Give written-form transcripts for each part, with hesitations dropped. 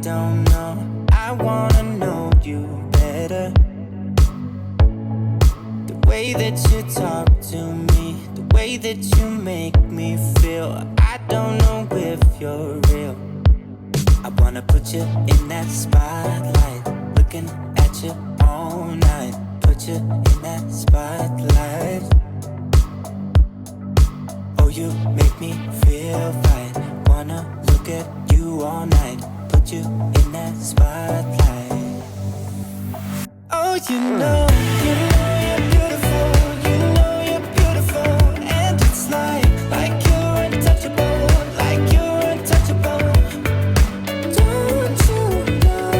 don't know. I wanna know you better. The way that you talk to me, the way that you make me feel. I don't know if you're real. I wanna put you in that spotlight, looking at you all night. Put you in that spotlight. Oh, you make me feel right. Wanna look at you all night. Put you in that spotlight. Oh, you know you're beautiful. You know you're beautiful. And it's like you're untouchable. Like you're untouchable. Don't you know?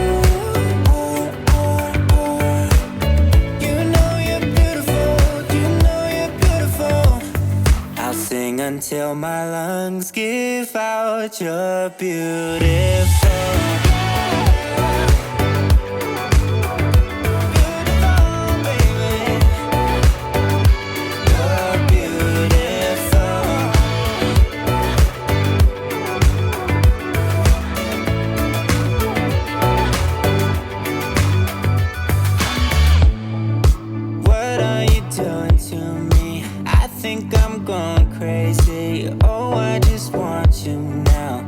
You know you're beautiful. You know you're beautiful. I'll sing until my lungs give out. You're beautiful. Think I'm going crazy. Oh, I just want you now.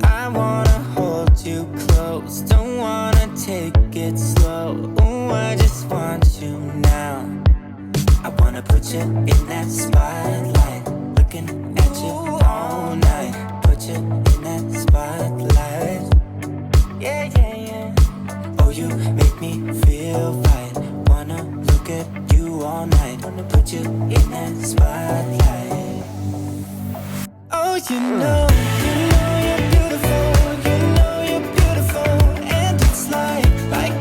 I wanna hold you close. Don't wanna take it slow. Oh, I just want you now. I wanna put you in that spotlight, looking at you all night. Put you in that spotlight. Yeah, yeah, yeah. Oh, you make me feel right. Wanna look at you all night. Wanna put you in that spotlight. Oh, you know you're beautiful. You know you're beautiful. And it's like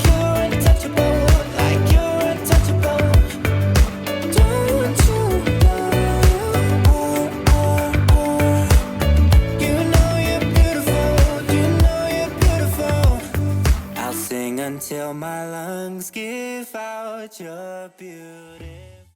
you're untouchable. Like you're untouchable. Don't you know? You know you're beautiful. You know you're beautiful. I'll sing until my lungs give out. Your beauty.